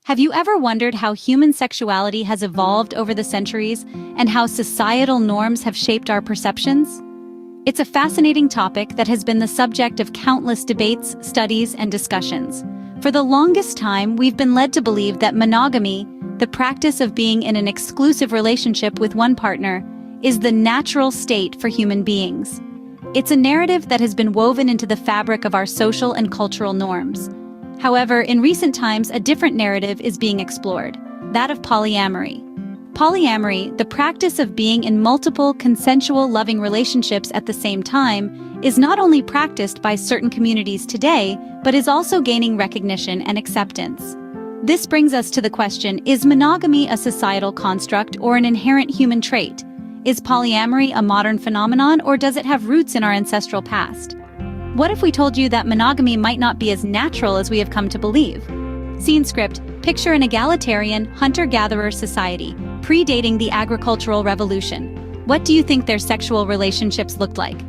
Have you ever wondered how human sexuality has evolved over the centuries and how societal norms have shaped our perceptions? It's a fascinating topic that has been the subject of countless debates, studies, and discussions. For the longest time, we've been led to believe that monogamy, the practice of being in an exclusive relationship with one partner, is the natural state for human beings. It's a narrative that has been woven into the fabric of our social and cultural norms. However, in recent times, a different narrative is being explored, that of polyamory. Polyamory, the practice of being in multiple, consensual, loving relationships at the same time, is not only practiced by certain communities today, but is also gaining recognition and acceptance. This brings us to the question, is monogamy a societal construct or an inherent human trait? Is polyamory a modern phenomenon, or does it have roots in our ancestral past? What if we told you that monogamy might not be as natural as we have come to believe? Scene script: picture an egalitarian, hunter-gatherer society, predating the agricultural revolution. What do you think their sexual relationships looked like?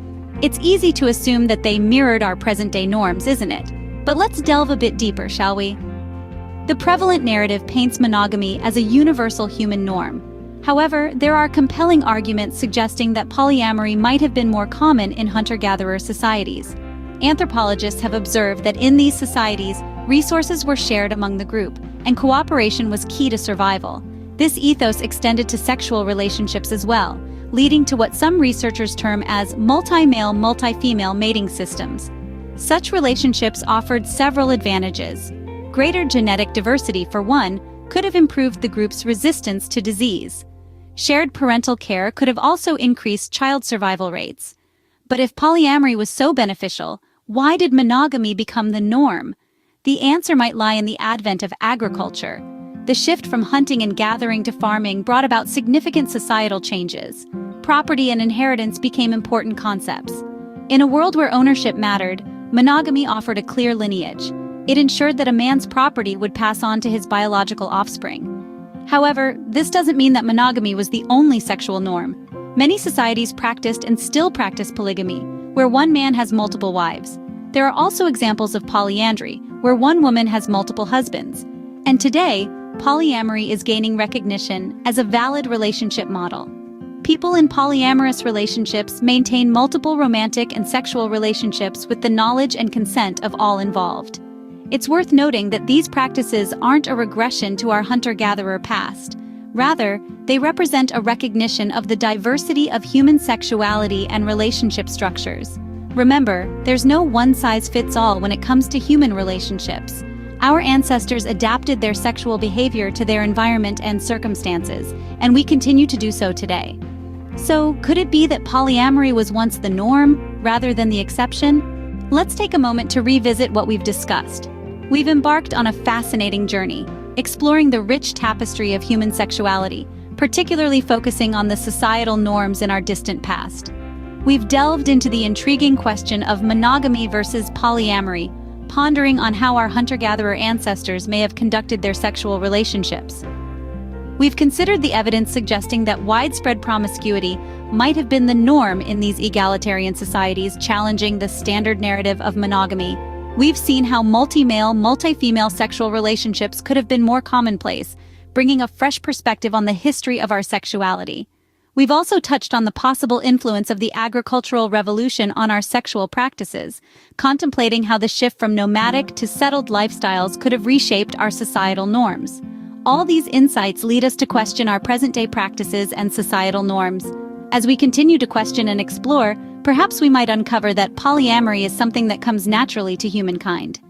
It's easy to assume that they mirrored our present-day norms, isn't it? But let's delve a bit deeper, shall we? The prevalent narrative paints monogamy as a universal human norm. However, there are compelling arguments suggesting that polyamory might have been more common in hunter-gatherer societies. Anthropologists have observed that in these societies, resources were shared among the group, and cooperation was key to survival. This ethos extended to sexual relationships as well, leading to what some researchers term as multi-male, multi-female mating systems. Such relationships offered several advantages. Greater genetic diversity, for one, could have improved the group's resistance to disease. Shared parental care could have also increased child survival rates. But if polyamory was so beneficial, why did monogamy become the norm? The answer might lie in the advent of agriculture. The shift from hunting and gathering to farming brought about significant societal changes. Property and inheritance became important concepts. In a world where ownership mattered, monogamy offered a clear lineage. It ensured that a man's property would pass on to his biological offspring. However, this doesn't mean that monogamy was the only sexual norm. Many societies practiced and still practice polygamy, where one man has multiple wives. There are also examples of polyandry, where one woman has multiple husbands. And today, polyamory is gaining recognition as a valid relationship model. People in polyamorous relationships maintain multiple romantic and sexual relationships with the knowledge and consent of all involved. It's worth noting that these practices aren't a regression to our hunter-gatherer past. Rather, they represent a recognition of the diversity of human sexuality and relationship structures. Remember, there's no one-size-fits-all when it comes to human relationships. Our ancestors adapted their sexual behavior to their environment and circumstances, and we continue to do so today. So, could it be that polyamory was once the norm, rather than the exception? Let's take a moment to revisit what we've discussed. We've embarked on a fascinating journey, exploring the rich tapestry of human sexuality, particularly focusing on the societal norms in our distant past. We've delved into the intriguing question of monogamy versus polyamory, pondering on how our hunter-gatherer ancestors may have conducted their sexual relationships. We've considered the evidence suggesting that widespread promiscuity might have been the norm in these egalitarian societies, challenging the standard narrative of monogamy. We've seen how multi-male, multi-female sexual relationships could have been more commonplace, bringing a fresh perspective on the history of our sexuality. We've also touched on the possible influence of the agricultural revolution on our sexual practices, contemplating how the shift from nomadic to settled lifestyles could have reshaped our societal norms. All these insights lead us to question our present-day practices and societal norms. As we continue to question and explore, perhaps we might uncover that polyamory is something that comes naturally to humankind.